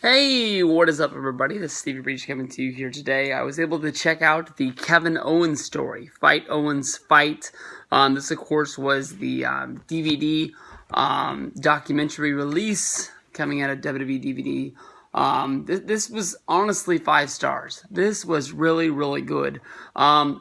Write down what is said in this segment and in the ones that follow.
Hey, what is up, everybody? This is Stevie Breach coming to you here today. I was able to check out the Kevin Owens story, Fight Owens Fight. This, of course, was the DVD documentary release coming out of WWE DVD. This was honestly 5 stars. This was really, really good. I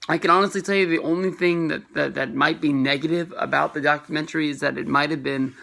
can honestly tell you the only thing that might be negative about the documentary is that it might have been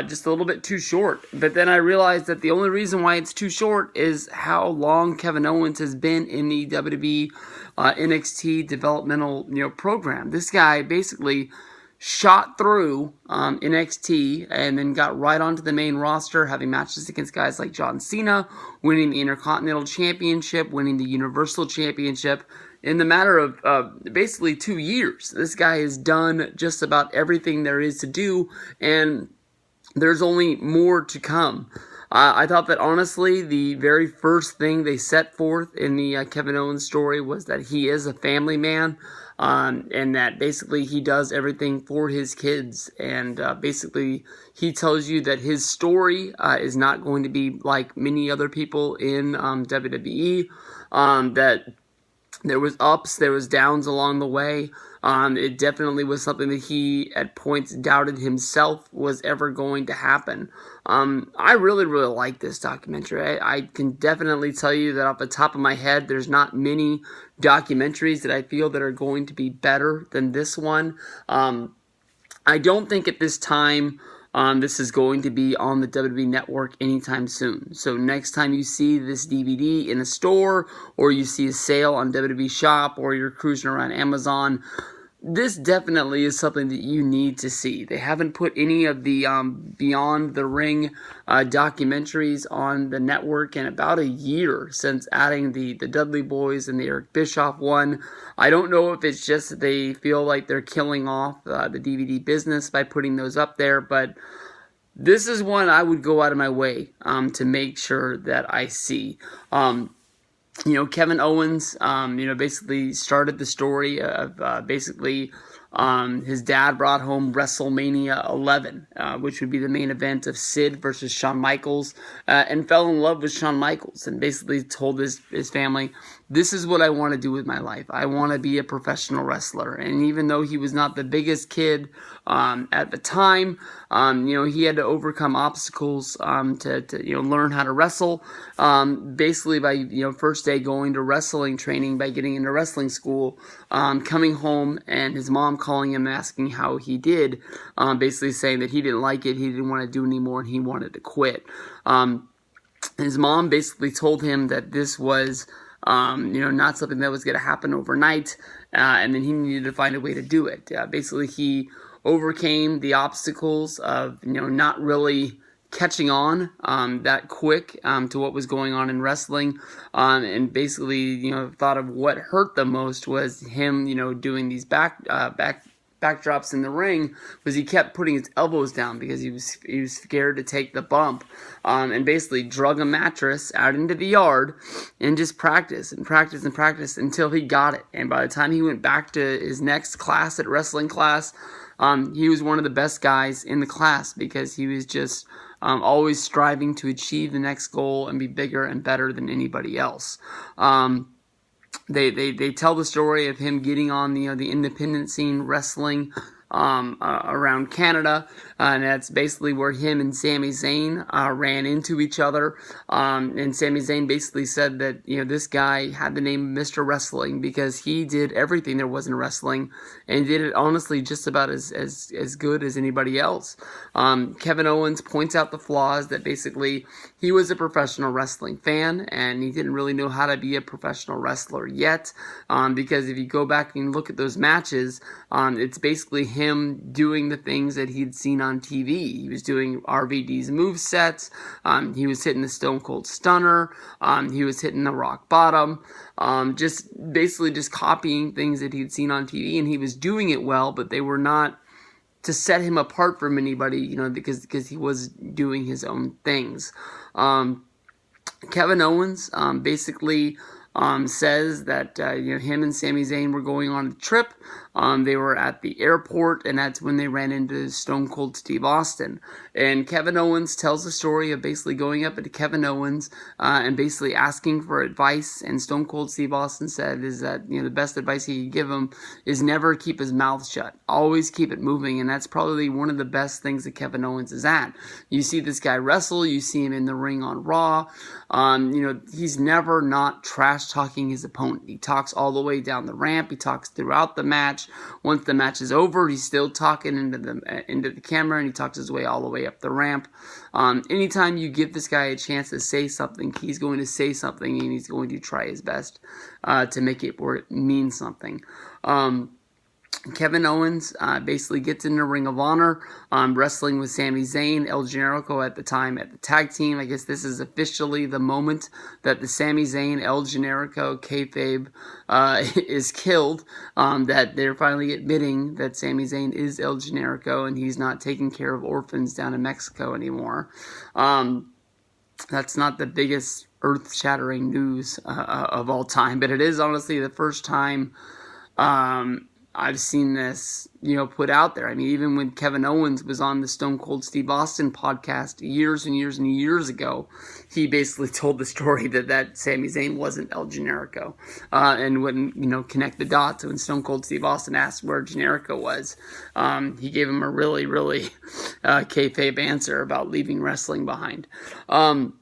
just a little bit too short. But then I realized that the only reason why it's too short is how long Kevin Owens has been in the WWE NXT developmental program. This guy basically shot through NXT and then got right onto the main roster, having matches against guys like John Cena, winning the Intercontinental Championship, winning the Universal Championship in the matter of basically 2 years. This guy has done just about everything there is to do, and there's only more to come. I thought that honestly, the very first thing they set forth in the Kevin Owens story was that he is a family man, and that basically he does everything for his kids. And basically, he tells you that his story is not going to be like many other people in WWE, that there was ups, there was downs along the way. It definitely was something that he, at points, doubted himself was ever going to happen. I really, really like this documentary. I can definitely tell you that off the top of my head, there's not many documentaries that I feel that are going to be better than this one. I don't think at this time this is going to be on the WWE Network anytime soon. So next time you see this DVD in a store, or you see a sale on WWE Shop, or you're cruising around Amazon, this definitely is something that you need to see. They haven't put any of the Beyond the Ring documentaries on the network in about a year since adding the Dudley Boys and the Eric Bischoff one. I don't know if it's just that they feel like they're killing off the DVD business by putting those up there, but this is one I would go out of my way to make sure that I see. Kevin Owens, basically started the story of basically his dad brought home WrestleMania 11, which would be the main event of Sid versus Shawn Michaels, and fell in love with Shawn Michaels, and basically told his family, this is what I want to do with my life. I want to be a professional wrestler. And even though he was not the biggest kid at the time, he had to overcome obstacles to learn how to wrestle. Basically by first day going to wrestling training, by getting into wrestling school, coming home and his mom calling him asking how he did, basically saying that he didn't like it, he didn't want to do anymore, and he wanted to quit. His mom basically told him that this was not something that was going to happen overnight, and then he needed to find a way to do it. Basically, he overcame the obstacles of not really catching on that quick to what was going on in wrestling, and basically thought of what hurt the most was him doing these backdrops in the ring, was he kept putting his elbows down because he was scared to take the bump, and basically drug a mattress out into the yard and just practice until he got it. And by the time he went back to his next class, at wrestling class, he was one of the best guys in the class because he was just always striving to achieve the next goal and be bigger and better than anybody else. They tell the story of him getting on the independent scene wrestling around Canada, and that's basically where him and Sami Zayn ran into each other. And Sami Zayn basically said that this guy had the name Mr. Wrestling because he did everything there was in wrestling, and did it honestly just about as good as anybody else. Kevin Owens points out the flaws, that basically he was a professional wrestling fan and he didn't really know how to be a professional wrestler yet, because if you go back and look at those matches, it's basically him doing the things that he'd seen on TV. He was doing RVD's movesets, he was hitting the Stone Cold Stunner, he was hitting the Rock Bottom, just basically just copying things that he'd seen on TV, and he was doing it well, but they were not to set him apart from anybody, because he was doing his own things. Kevin Owens basically says that him and Sami Zayn were going on a trip They were at the airport, and that's when they ran into Stone Cold Steve Austin. And Kevin Owens tells the story of basically going up to Kevin Owens and basically asking for advice. And Stone Cold Steve Austin said is that the best advice he could give him is never keep his mouth shut. Always keep it moving, and that's probably one of the best things that Kevin Owens is at. You see this guy wrestle, you see him in the ring on Raw. He's never not trash talking his opponent. He talks all the way down the ramp. He talks throughout the match. Once the match is over, he's still talking into the camera, and he talks his way all the way up the ramp. Anytime you give this guy a chance to say something, he's going to say something, and he's going to try his best to make it where it means something. Kevin Owens basically gets into Ring of Honor, wrestling with Sami Zayn, El Generico at the time at the tag team. I guess this is officially the moment that the Sami Zayn, El Generico kayfabe is killed, that they're finally admitting that Sami Zayn is El Generico and he's not taking care of orphans down in Mexico anymore. That's not the biggest earth-shattering news of all time, but it is honestly the first time I've seen this, put out there. I mean, even when Kevin Owens was on the Stone Cold Steve Austin podcast years and years and years ago, he basically told the story that Sami Zayn wasn't El Generico, and wouldn't, connect the dots. When Stone Cold Steve Austin asked where Generico was, he gave him a really, really kayfabe answer about leaving wrestling behind. Going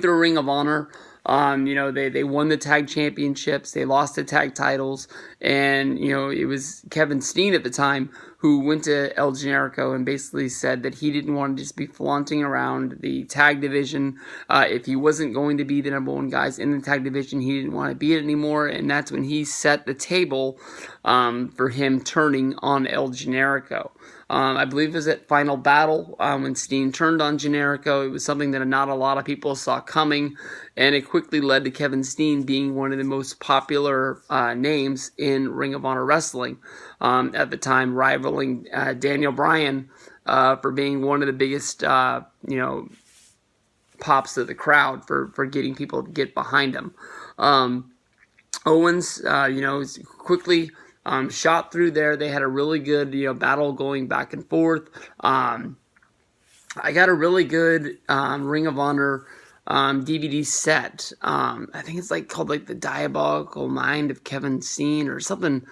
through Ring of Honor, they won the tag championships, they lost the tag titles, and, it was Kevin Steen at the time who went to El Generico and basically said that he didn't want to just be flaunting around the tag division. If he wasn't going to be the number one guys in the tag division, he didn't want to be it anymore, and that's when he set the table for him turning on El Generico. I believe it was at Final Battle when Steen turned on Generico. It was something that not a lot of people saw coming, and it quickly led to Kevin Steen being one of the most popular names in Ring of Honor wrestling at the time, rivaling Daniel Bryan for being one of the biggest, pops of the crowd for getting people to get behind him. Owens, quickly shot through there. They had a really good, battle going back and forth. I got a really good Ring of Honor DVD set. I think it's called the Diabolical Mind of Kevin Steen or something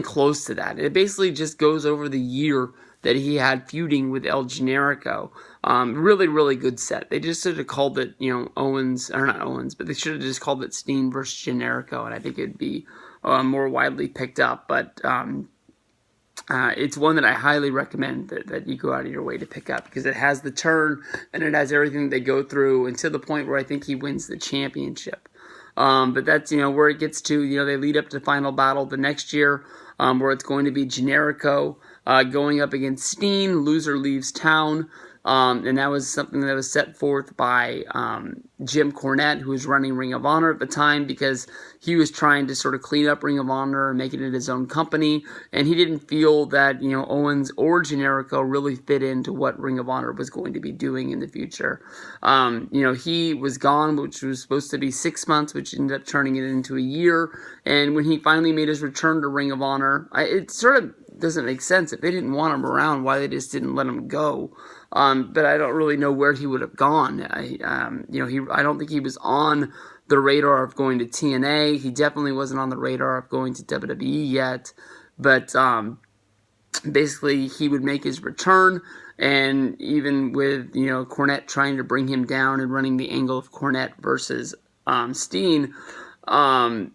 close to that. It basically just goes over the year that he had feuding with El Generico. Really, really good set. They just should have called it, Owens, or not Owens, but they should have just called it Steen versus Generico, and I think it'd be more widely picked up. But it's one that I highly recommend that you go out of your way to pick up, because it has the turn and it has everything they go through, and to the point where I think he wins the championship. But that's, where it gets to, they lead up to the Final Battle the next year, where it's going to be Generico going up against Steen. Loser leaves town. And that was something that was set forth by Jim Cornette, who was running Ring of Honor at the time, because he was trying to sort of clean up Ring of Honor and make it his own company, and he didn't feel that Owens or Generico really fit into what Ring of Honor was going to be doing in the future. He was gone, which was supposed to be 6 months, which ended up turning it into a year, and when he finally made his return to Ring of Honor, it sort of doesn't make sense. If they didn't want him around, why they just didn't let him go? But I don't really know where he would have gone. I don't think he was on the radar of going to TNA. He definitely wasn't on the radar of going to WWE yet. But basically, he would make his return, and even with Cornette trying to bring him down and running the angle of Cornette versus Steen, that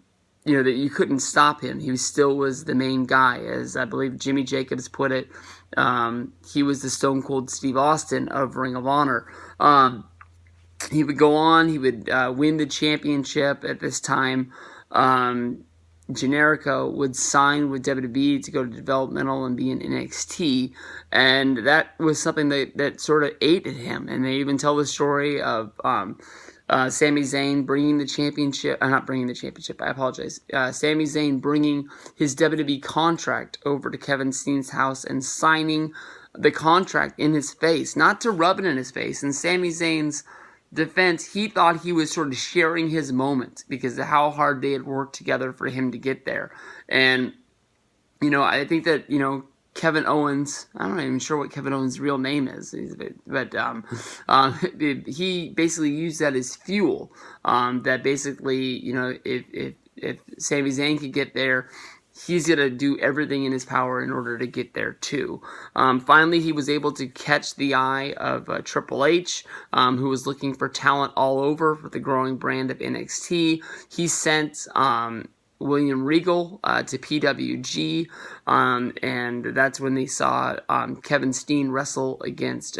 you couldn't stop him. He still was the main guy, as I believe Jimmy Jacobs put it. He was the Stone Cold Steve Austin of Ring of Honor. He would go on, he would win the championship at this time. Generico would sign with WWE to go to developmental and be in NXT, and that was something that sort of ate at him. And they even tell the story of Sami Zayn bringing the championship, not bringing the championship, I apologize. Sami Zayn bringing his WWE contract over to Kevin Steen's house and signing the contract in his face, not to rub it in his face. In Sami Zayn's defense, he thought he was sort of sharing his moment because of how hard they had worked together for him to get there. And I think that, Kevin Owens, I'm not even sure what Kevin Owens' real name is, but he basically used that as fuel. That basically, if Sami Zayn could get there, he's going to do everything in his power in order to get there too. Finally, he was able to catch the eye of Triple H, who was looking for talent all over for the growing brand of NXT. He sent William Regal to PWG, and that's when they saw Kevin Steen wrestle against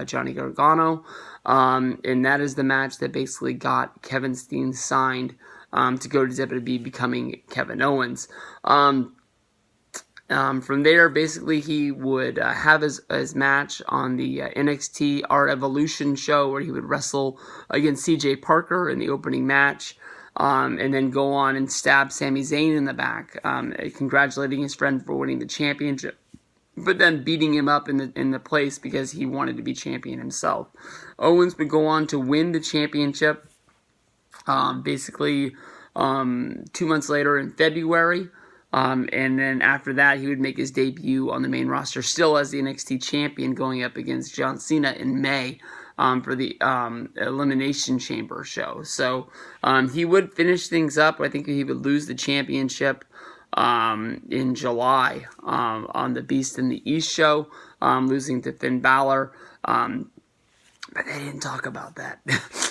Johnny Gargano, and that is the match that basically got Kevin Steen signed to go to WWE, becoming Kevin Owens. From there, basically, he would have his match on the NXT Our Evolution show, where he would wrestle against CJ Parker in the opening match. And then go on and stab Sami Zayn in the back, congratulating his friend for winning the championship, but then beating him up in the place because he wanted to be champion himself. Owens would go on to win the championship, basically 2 months later in February. And then after that, he would make his debut on the main roster, still as the NXT champion, going up against John Cena in May. For the Elimination Chamber show. So he would finish things up. I think he would lose the championship in July on the Beast in the East show, losing to Finn Balor. But they didn't talk about that.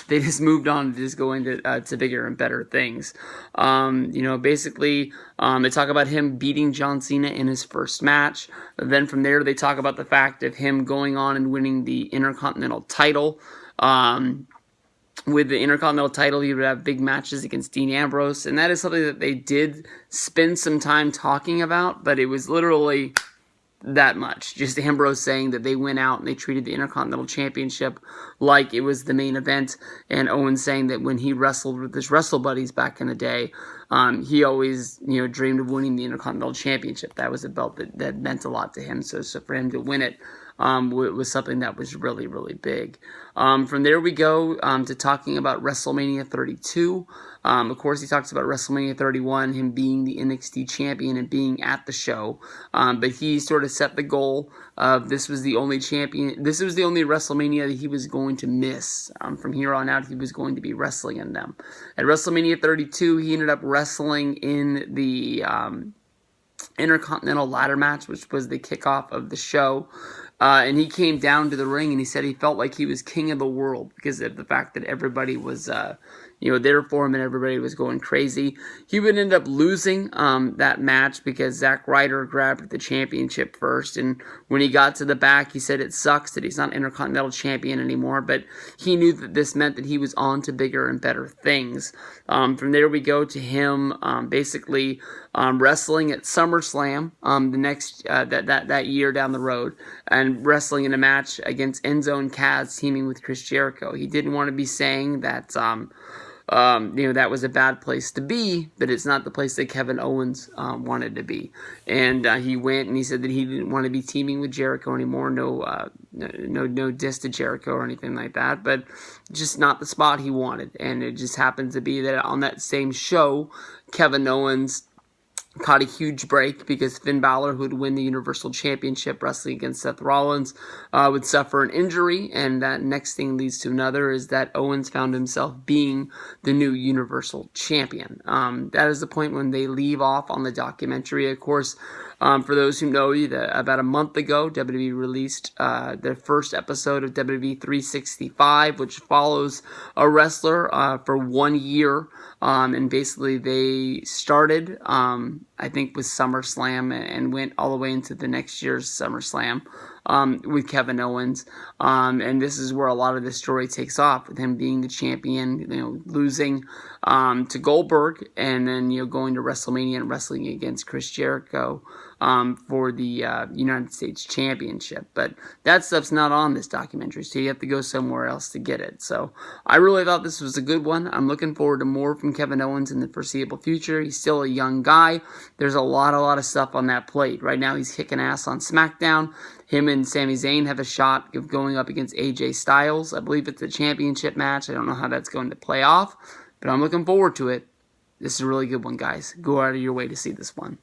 They just moved on to just go into to bigger and better things. Basically, they talk about him beating John Cena in his first match. Then from there, they talk about the fact of him going on and winning the Intercontinental title. With the Intercontinental title, he would have big matches against Dean Ambrose. And that is something that they did spend some time talking about, but it was literally that much. Just Ambrose saying that they went out and they treated the Intercontinental Championship like it was the main event, and Owens saying that when he wrestled with his Wrestle Buddies back in the day, he always dreamed of winning the Intercontinental Championship. That was a belt that meant a lot to him. So for him to win it was something that was really, really big. From there we go to talking about WrestleMania 32. Of course, he talks about WrestleMania 31, him being the NXT champion and being at the show. But he sort of set the goal of this was the only WrestleMania that he was going to miss. From here on out, he was going to be wrestling in them. At WrestleMania 32, he ended up wrestling in the Intercontinental ladder match, which was the kickoff of the show. And he came down to the ring and he said he felt like he was king of the world because of the fact that everybody was there for him and everybody was going crazy. He would end up losing that match because Zack Ryder grabbed the championship first, and when he got to the back, he said it sucks that he's not Intercontinental Champion anymore, but he knew that this meant that he was on to bigger and better things. From there we go to him basically wrestling at SummerSlam the next that year down the road, and wrestling in a match against Enzo and Kaz, teaming with Chris Jericho. He didn't want to be saying that that was a bad place to be, but it's not the place that Kevin Owens wanted to be. And he went and he said that he didn't want to be teaming with Jericho anymore. No diss to Jericho or anything like that, but just not the spot he wanted. And it just happened to be that on that same show, Kevin Owens caught a huge break because Finn Balor, who would win the Universal Championship wrestling against Seth Rollins, would suffer an injury, and that next thing leads to another, is that Owens found himself being the new Universal Champion. That is the point when they leave off on the documentary. Of course, for those who know, about a month ago, WWE released their first episode of WWE 365, which follows a wrestler for 1 year, and basically they started I think with SummerSlam and went all the way into the next year's SummerSlam with Kevin Owens. And this is where a lot of the story takes off, with him being the champion, losing to Goldberg, and then going to WrestleMania and wrestling against Chris Jericho for the United States Championship. But that stuff's not on this documentary, so you have to go somewhere else to get it. So I really thought this was a good one. I'm looking forward to more from Kevin Owens in the foreseeable future. He's still a young guy. There's a lot of stuff on that plate. Right now he's kicking ass on SmackDown. Him and Sami Zayn have a shot of going up against AJ Styles. I believe it's a championship match. I don't know how that's going to play off, but I'm looking forward to it. This is a really good one, guys. Go out of your way to see this one.